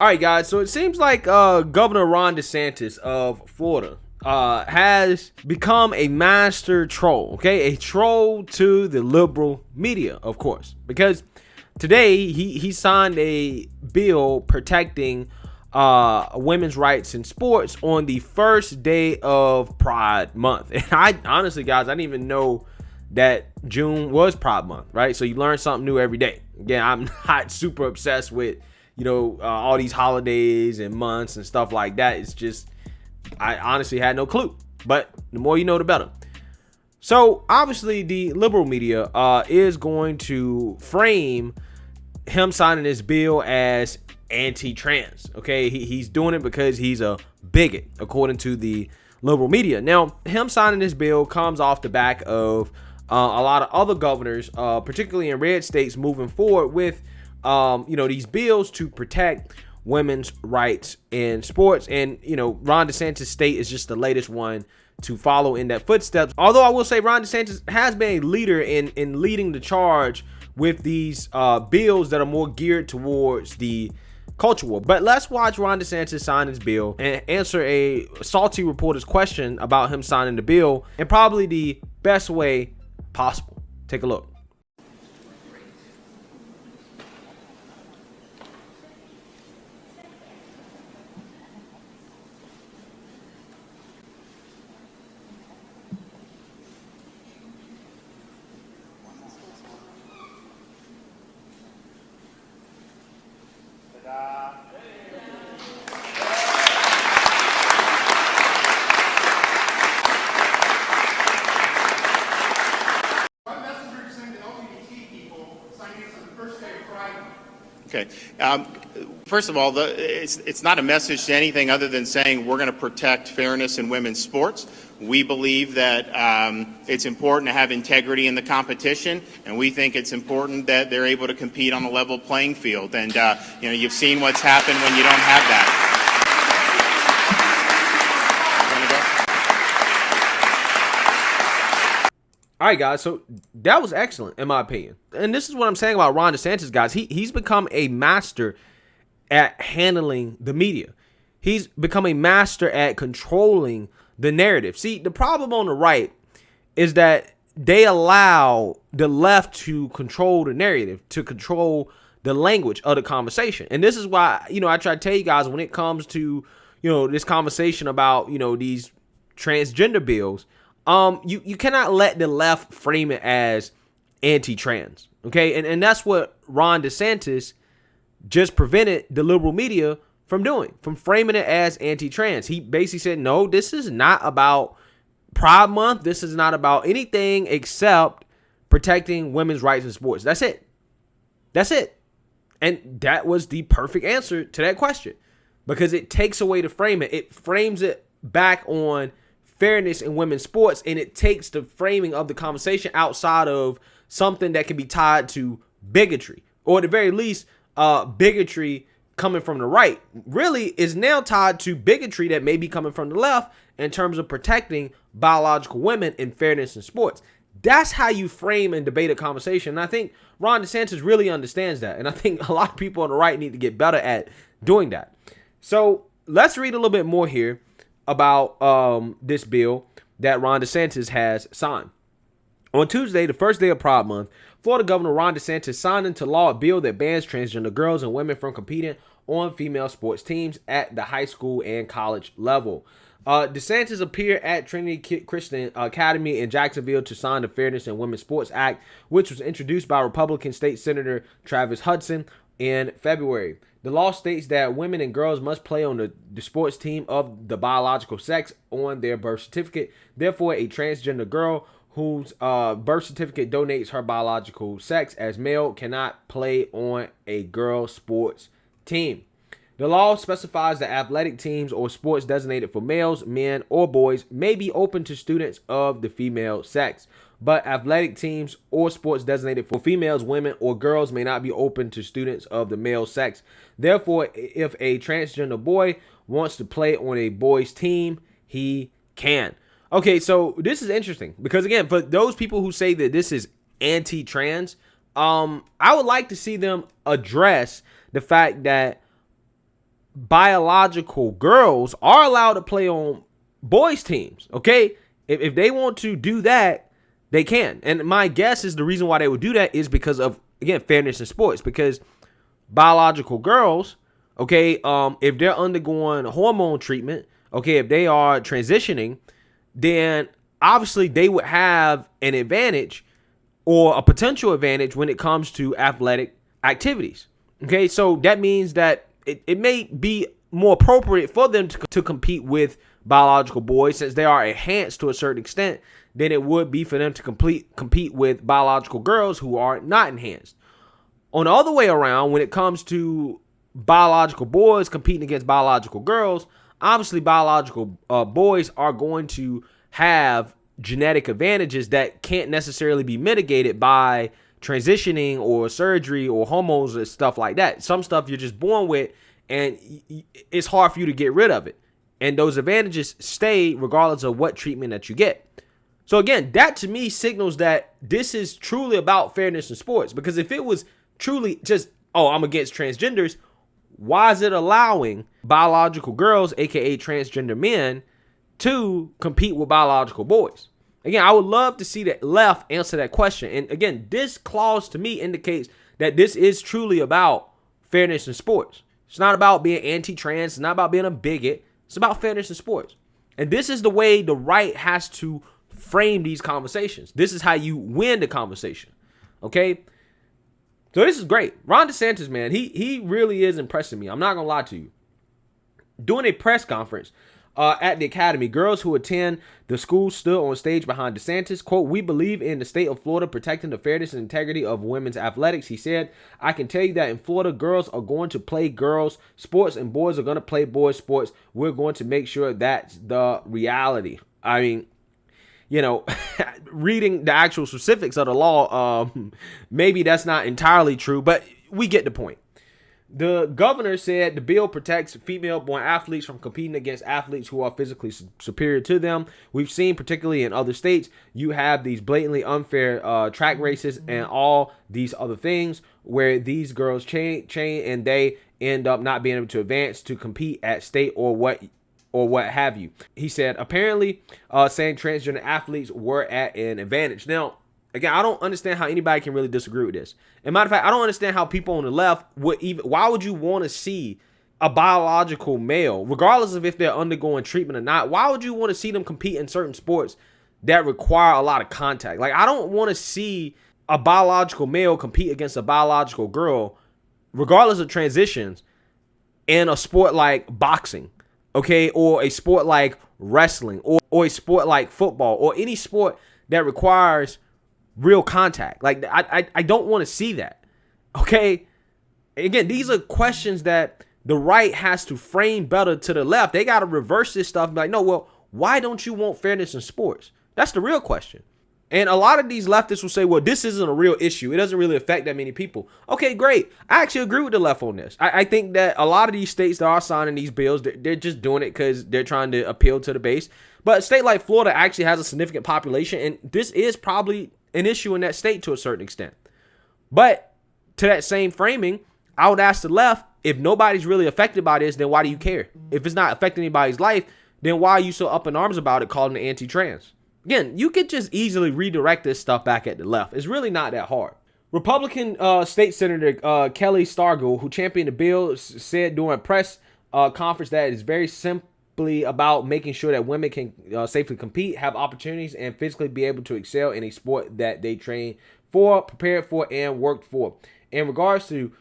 All right, guys. So it seems like Governor Ron DeSantis of Florida has become a master troll. Okay, a troll to the liberal media, of course, because today he signed a bill protecting women's rights in sports on the first day of Pride Month. And I honestly, guys, I didn't even know that June was Pride Month, right? So you learn something new every day. Again, I'm not super obsessed with all these holidays and months and stuff like that. It's just, I honestly had no clue. But the more you know, the better. So obviously the liberal media is going to frame him signing this bill as anti-trans. Okay, he's doing it because he's a bigot, according to the liberal media. Now, him signing this bill comes off the back of a lot of other governors, particularly in red states, moving forward with these bills to protect women's rights in sports. And, Ron DeSantis' state is just the latest one to follow in that footsteps. Although I will say Ron DeSantis has been a leader in leading the charge with these bills that are more geared towards the culture war. But let's watch Ron DeSantis sign his bill and answer a salty reporter's question about him signing the bill in probably the best way possible. Take a look. Okay. First of all, it's not a message to anything other than saying we're going to protect fairness in women's sports. We believe that it's important to have integrity in the competition, and we think it's important that they're able to compete on a level playing field. And you've seen what's happened when you don't have that. All right, guys, so that was excellent, in my opinion. And this is what I'm saying about Ron DeSantis, guys. He's become a master at handling the media. He's become a master at controlling the narrative. See, the problem on the right is that they allow the left to control the narrative, to control the language of the conversation. And this is why, I try to tell you guys, when it comes to, this conversation about, these transgender bills, you cannot let the left frame it as anti-trans, okay? And that's what Ron DeSantis just prevented the liberal media from doing, from framing it as anti-trans. He basically said, no, this is not about Pride Month. This is not about anything except protecting women's rights in sports. That's it. That's it. And that was the perfect answer to that question, because it takes away the framing. It frames it back on fairness in women's sports, and it takes the framing of the conversation outside of something that can be tied to bigotry, or at the very least, bigotry coming from the right really is now tied to bigotry that may be coming from the left in terms of protecting biological women and fairness in sports. That's how you frame and debate a conversation. And I think Ron DeSantis really understands that. And I think a lot of people on the right need to get better at doing that. So let's read a little bit more here about this bill that Ron DeSantis has signed. On Tuesday, the first day of Pride Month, Florida Governor Ron DeSantis signed into law a bill that bans transgender girls and women from competing on female sports teams at the high school and college level. DeSantis appeared at Trinity Christian Academy in Jacksonville to sign the Fairness in Women's Sports Act, which was introduced by Republican State Senator Travis Hudson in February. The law states that women and girls must play on the sports team of the biological sex on their birth certificate. Therefore, a transgender girl whose birth certificate donates her biological sex as male cannot play on a girls' sports team. The law specifies that athletic teams or sports designated for males, men, or boys may be open to students of the female sex, but athletic teams or sports designated for females, women, or girls may not be open to students of the male sex. Therefore, if a transgender boy wants to play on a boys' team, he can. Okay, so this is interesting because, again, for those people who say that this is anti-trans, I would like to see them address the fact that biological girls are allowed to play on boys teams. Okay. If they want to do that, they can. And my guess is the reason why they would do that is because of, again, fairness in sports, because biological girls, okay, if they're undergoing hormone treatment, okay, if they are transitioning, then obviously they would have an advantage or a potential advantage when it comes to athletic activities. Okay, so that means that it may be more appropriate for them to compete with biological boys, since they are enhanced to a certain extent, than it would be for them to compete with biological girls who are not enhanced. On the other way around, when it comes to biological boys competing against biological girls, obviously biological boys are going to have genetic advantages that can't necessarily be mitigated by transitioning or surgery or hormones and stuff like that. Some stuff you're just born with, and it's hard for you to get rid of it. And those advantages stay regardless of what treatment that you get. So again, that to me signals that this is truly about fairness in sports. Because if it was truly just, oh, I'm against transgenders, why is it allowing biological girls, aka transgender men, to compete with biological boys? Again, I would love to see the left answer that question. And again, this clause to me indicates that this is truly about fairness in sports. It's not about being anti-trans. It's not about being a bigot. It's about fairness in sports. And this is the way the right has to frame these conversations. This is how you win the conversation. Okay? So this is great. Ron DeSantis, man, he really is impressing me. I'm not going to lie to you. During a press conference at the academy, girls who attend the school stood on stage behind DeSantis. Quote, "We believe in the state of Florida protecting the fairness and integrity of women's athletics," he said. "I can tell you that in Florida, girls are going to play girls sports and boys are going to play boys sports. We're going to make sure that's the reality." I mean, you know, reading the actual specifics of the law, maybe that's not entirely true, but we get the point. The governor said the bill protects female-born athletes from competing against athletes who are physically superior to them. We've seen, particularly in other states, you have these blatantly unfair track races and all these other things where these girls chain and they end up not being able to advance to compete at state or what have you. He said, apparently saying transgender athletes were at an advantage. Now, again, I don't understand how anybody can really disagree with this. And matter of fact, I don't understand how people on the left would even, why would you want to see a biological male, regardless of if they're undergoing treatment or not, why would you want to see them compete in certain sports that require a lot of contact? Like, I don't want to see a biological male compete against a biological girl, regardless of transitions, in a sport like boxing, okay, or a sport like wrestling, or a sport like football, or any sport that requires real contact. Like, I don't want to see that. Okay? Again, these are questions that the right has to frame better to the left. They got to reverse this stuff and be like, no, well, why don't you want fairness in sports? That's the real question. And a lot of these leftists will say, well, this isn't a real issue. It doesn't really affect that many people. Okay, great. I actually agree with the left on this. I think that a lot of these states that are signing these bills, they're just doing it because they're trying to appeal to the base. But a state like Florida actually has a significant population, and this is probably an issue in that state to a certain extent. But to that same framing, I would ask the left, if nobody's really affected by this, then why do you care? If it's not affecting anybody's life, then why are you so up in arms about it, calling it anti-trans? Again, you could just easily redirect this stuff back at the left. It's really not that hard. Republican State Senator Kelly Stargell, who championed the bill, said during a press conference that it's very simply about making sure that women can safely compete, have opportunities, and physically be able to excel in a sport that they train for, prepared for, and worked for. In regards to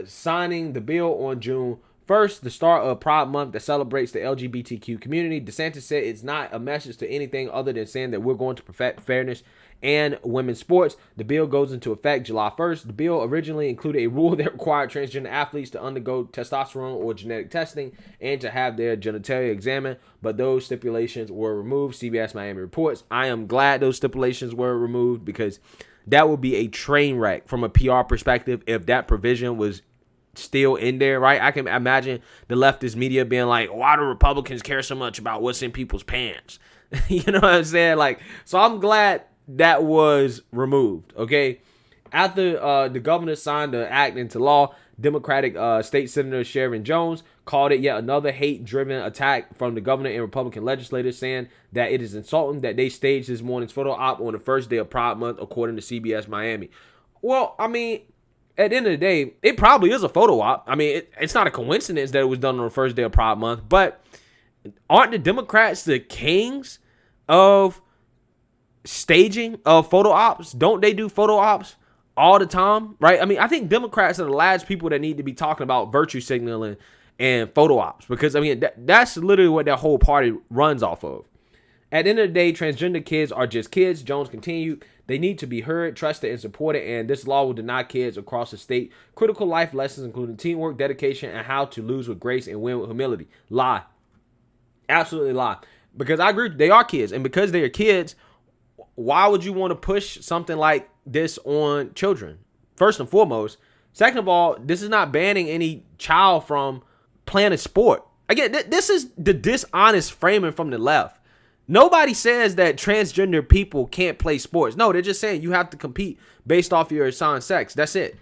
signing the bill on June 1st, the start of Pride Month that celebrates the LGBTQ community, DeSantis said it's not a message to anything other than saying that we're going to perfect fairness and women's sports. The bill goes into effect July 1st. The bill originally included a rule that required transgender athletes to undergo testosterone or genetic testing and to have their genitalia examined, but those stipulations were removed. CBS Miami reports. I am glad those stipulations were removed, because that would be a train wreck from a PR perspective if that provision was still in there, right? I can imagine the leftist media being like, why do Republicans care so much about what's in people's pants? You know what I'm saying? Like, so I'm glad that was removed, okay? After the governor signed the act into law, Democratic State Senator Sharon Jones called it yet another hate-driven attack from the governor and Republican legislators, saying that it is insulting that they staged this morning's photo op on the first day of Pride Month, according to CBS Miami. Well, I mean, at the end of the day, it probably is a photo op. I mean, it's not a coincidence that it was done on the first day of Pride Month, but aren't the Democrats the kings of staging of photo ops? Don't they do photo ops all the time, right? I mean, I think Democrats are the last people that need to be talking about virtue signaling and photo ops, because I mean that's literally what that whole party runs off of. At the end of the day, transgender kids are just kids. Jones continued, they need to be heard, trusted, and supported, and this law will deny kids across the state critical life lessons, including teamwork, dedication, and how to lose with grace and win with humility. Lie. Absolutely lie. Because I agree, they are kids, and because they are kids, why would you want to push something like this on children? First and foremost. Second of all, this is not banning any child from playing a sport. Again, this is the dishonest framing from the left. Nobody says that transgender people can't play sports. No, they're just saying you have to compete based off your assigned sex. That's it.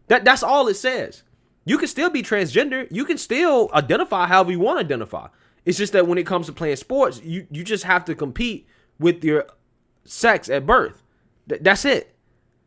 That's all it says. You can still be transgender. You can still identify however you want to identify. It's just that when it comes to playing sports, you just have to compete with your sex at birth. That's it.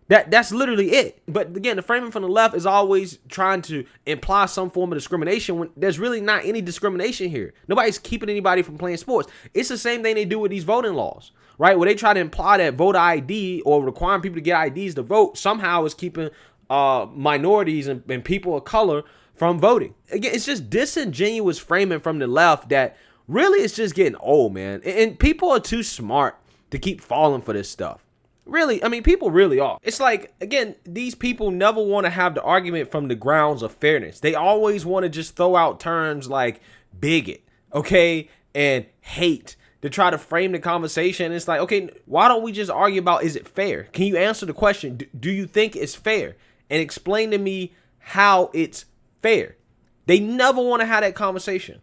That's literally it. But again, the framing from the left is always trying to imply some form of discrimination when there's really not any discrimination here. Nobody's keeping anybody from playing sports. It's the same thing they do with these voting laws, right? Where they try to imply that voter ID or requiring people to get IDs to vote somehow is keeping minorities and people of color from voting. Again, it's just disingenuous framing from the left that really is just getting old, man. And people are too smart to keep falling for this stuff. Really, I mean, people really are. It's like, again, these people never want to have the argument from the grounds of fairness. They always want to just throw out terms like bigot, okay, and hate to try to frame the conversation. It's like, okay, why don't we just argue about, is it fair? Can you answer the question? Do you think it's fair? And explain to me how it's fair. They never want to have that conversation.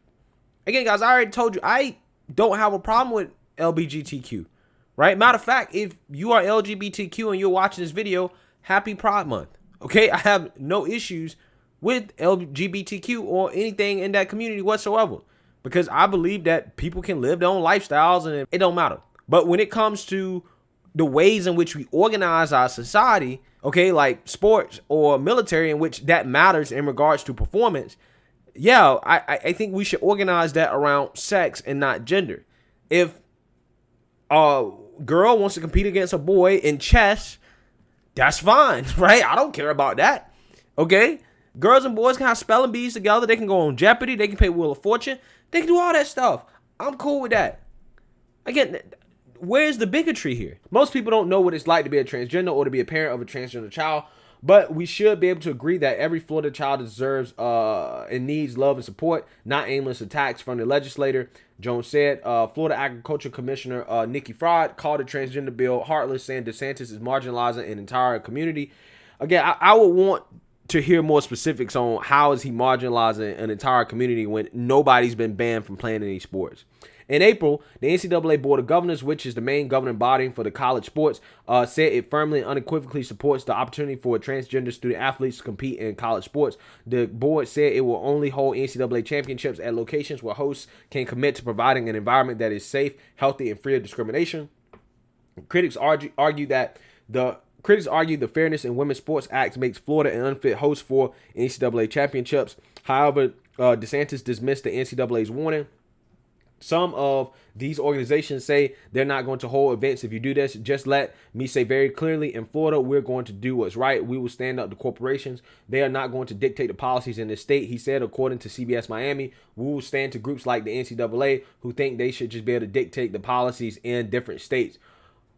Again, guys, I already told you, I don't have a problem with LGBTQ. Right? Matter of fact, if you are LGBTQ and you're watching this video, happy Pride Month. Okay? I have no issues with LGBTQ or anything in that community whatsoever, because I believe that people can live their own lifestyles and it don't matter. But when it comes to the ways in which we organize our society, okay, like sports or military, in which that matters in regards to performance, yeah, I think we should organize that around sex and not gender. If girl wants to compete against a boy in chess, that's fine, right? I don't care about that. Okay? Girls and boys can have spelling bees together. They can go on Jeopardy. They can play Wheel of Fortune. They can do all that stuff. I'm cool with that. Again, where's the bigotry here? Most people don't know what it's like to be a transgender or to be a parent of a transgender child, but we should be able to agree that every Florida child deserves and needs love and support, not aimless attacks from the legislator. Jones said. Florida Agriculture Commissioner Nikki Fraud called the transgender bill heartless, saying DeSantis is marginalizing an entire community. Again, I would want to hear more specifics on how is he marginalizing an entire community when nobody's been banned from playing any sports. In April, the NCAA Board of Governors, which is the main governing body for the college sports, said it firmly and unequivocally supports the opportunity for transgender student athletes to compete in college sports. The board said it will only hold NCAA championships at locations where hosts can commit to providing an environment that is safe, healthy, and free of discrimination. Critics argue the Fairness in Women's Sports Act makes Florida an unfit host for NCAA championships. However, DeSantis dismissed the NCAA's warning. Some of these organizations say they're not going to hold events if you do this. Just let me say very clearly, in Florida, we're going to do what's right. We will stand up to corporations. They are not going to dictate the policies in this state. He said, according to CBS Miami, we will stand to groups like the NCAA who think they should just be able to dictate the policies in different states.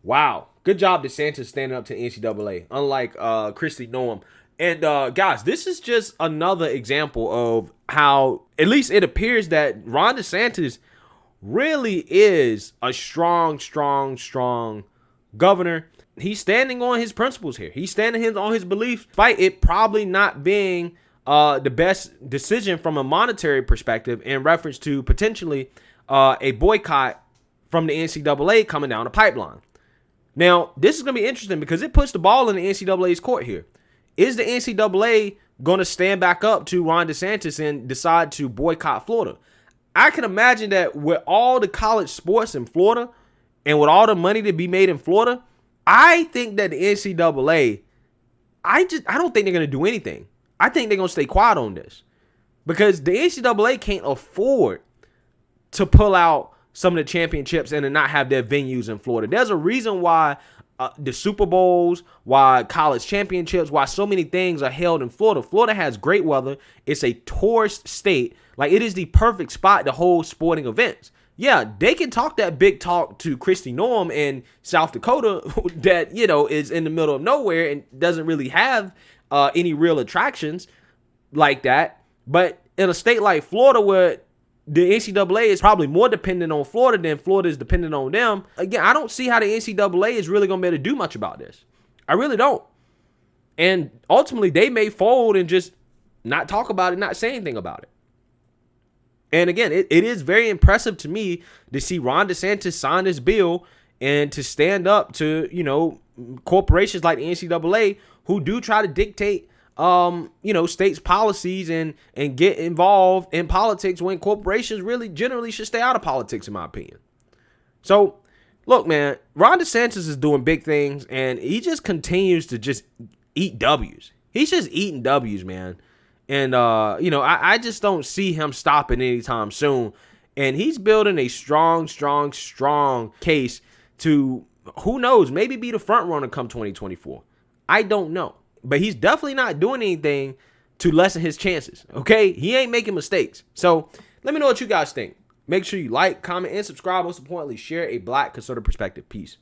Wow. Good job, DeSantis, standing up to NCAA, unlike Kristi Noem. And guys, this is just another example of how, at least it appears that Ron DeSantis really is a strong governor. He's standing on his principles here. He's standing on his beliefs, despite it probably not being the best decision from a monetary perspective in reference to potentially a boycott from the NCAA coming down the pipeline. Now, this is going to be interesting because it puts the ball in the NCAA's court here. Is the NCAA going to stand back up to Ron DeSantis and decide to boycott Florida. I can imagine that with all the college sports in Florida and with all the money to be made in Florida, I think that the NCAA, I don't think they're going to do anything. I think they're going to stay quiet on this because the NCAA can't afford to pull out some of the championships and to not have their venues in Florida. There's a reason why the Super Bowls, why college championships, why so many things are held in Florida. Florida has great weather. It's a tourist state. Like, it is the perfect spot to hold sporting events. Yeah, they can talk that big talk to Kristi Noem in South Dakota that, you know, is in the middle of nowhere and doesn't really have any real attractions like that. But in a state like Florida where the NCAA is probably more dependent on Florida than Florida is dependent on them. Again, I don't see how the NCAA is really going to be able to do much about this. I really don't. And ultimately, they may fold and just not talk about it, not say anything about it. And again, it is very impressive to me to see Ron DeSantis sign this bill and to stand up to, you know, corporations like the NCAA who do try to dictate states' policies and get involved in politics when corporations really generally should stay out of politics, in my opinion. So, look, man, Ron DeSantis is doing big things, and he just continues to just eat W's. He's just eating W's, man. And, I just don't see him stopping anytime soon. And he's building a strong case to, who knows, maybe be the front runner come 2024. I don't know. But he's definitely not doing anything to lessen his chances, okay? He ain't making mistakes. So let me know what you guys think. Make sure you like, comment, and subscribe. Most importantly, share a Black conservative perspective. Peace.